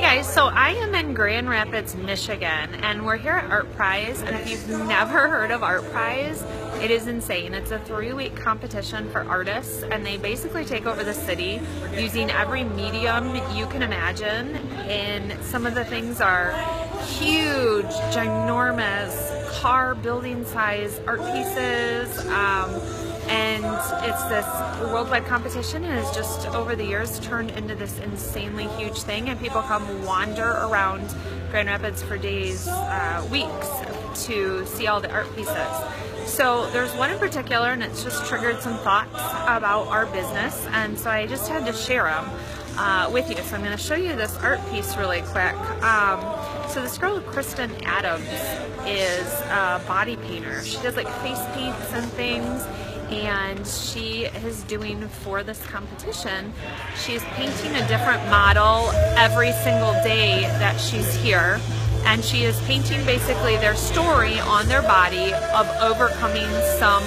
guys, so I am in Grand Rapids, Michigan, and we're here at Art Prize, and if you've never heard of Art Prize, it is insane. It's a 3-week competition for artists, and they basically take over the city using every medium you can imagine, and some of the things are huge, ginormous, car building size art pieces, and it's this worldwide competition, and it's just over the years turned into this insanely huge thing, and people come wander around Grand Rapids for days, weeks to see all the art pieces. So there's one in particular, and it's just triggered some thoughts about our business, and so I just had to share them with you. So I'm going to show you this art piece really quick. So this girl, Kristen Adams, is a body painter. She does like face paints and things, and she is doing, for this competition, she's painting a different model every single day that she's here, and she is painting basically their story on their body of overcoming some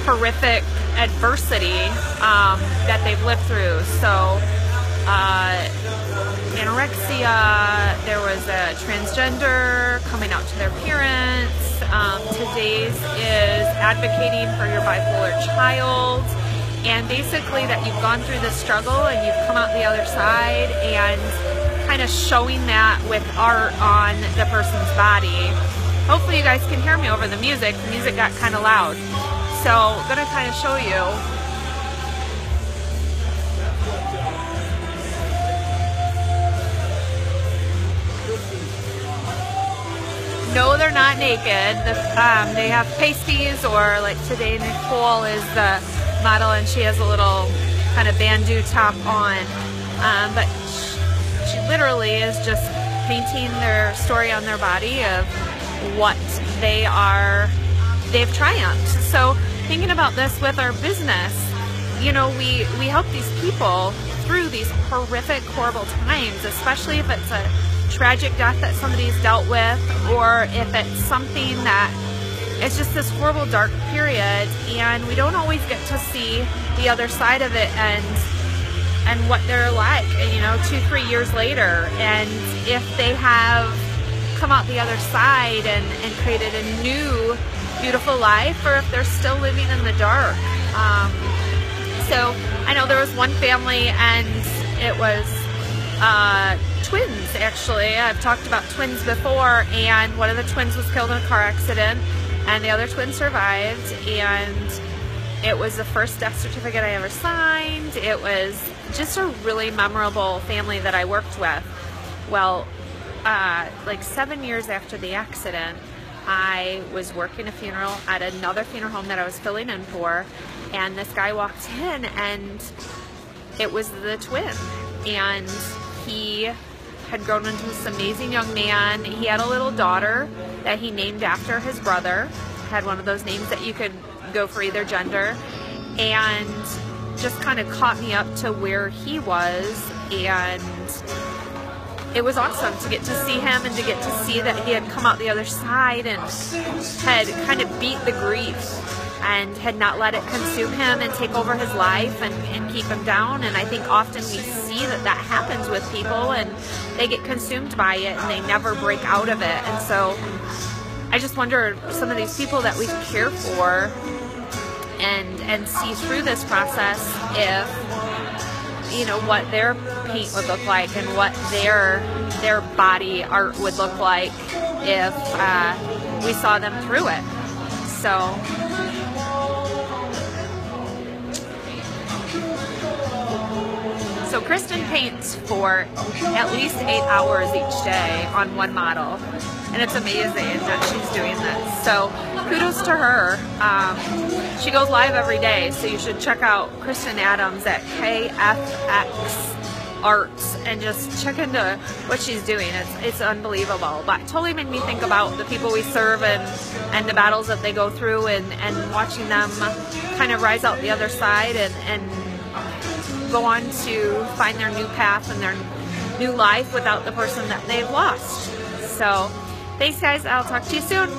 horrific adversity that they've lived through. So anorexia, there was a transgender coming out to their parents. Today's is advocating for your bipolar child, and basically that you've gone through this struggle and you've come out the other side, and kind of showing that with art on the person's body. Hopefully you guys can hear me over the music. The music got kind of loud. So I'm going to kind of show you. No, they're not naked. They have pasties, or like today Nicole is the model, and she has a little kind of bandeau top on. But she literally is just painting their story on their body of what they've triumphed. So thinking about this with our business, you know, we help these people through these horrific, horrible times, especially if it's a tragic death that somebody's dealt with, or if it's something that it's just this horrible, dark period, and we don't always get to see the other side of it and what they're like, you know, 2-3 years later, and if they have come out the other side and created a new, beautiful life, or if they're still living in the dark. So I know there was one family, and it was twins, actually. I've talked about twins before, and one of the twins was killed in a car accident, and the other twin survived, and it was the first death certificate I ever signed. It was just a really memorable family that I worked with. Well, like 7 years after the accident, I was working a funeral at another funeral home that I was filling in for, and this guy walked in, and it was the twin, and he had grown into this amazing young man. He had a little daughter that he named after his brother, had one of those names that you could go for either gender, and just kind of caught me up to where he was, and it was awesome to get to see him and to get to see that he had come out the other side and had kind of beat the grief and had not let it consume him and take over his life and keep him down. And I think often we see that happens with people, and they get consumed by it and they never break out of it. And so I just wonder, some of these people that we care for and see through this process, if, you know, what their paint would look like and what their body art would look like if we saw them through it. So Kristen paints for at least 8 hours each day on one model, and it's amazing that she's doing this. So kudos to her. She goes live every day, so you should check out Kristen Adams at KFX Arts and just check into what she's doing. It's unbelievable. But it totally made me think about the people we serve and the battles that they go through, and watching them kind of rise out the other side and go on to find their new path and their new life without the person that they've lost. So thanks guys, I'll talk to you soon.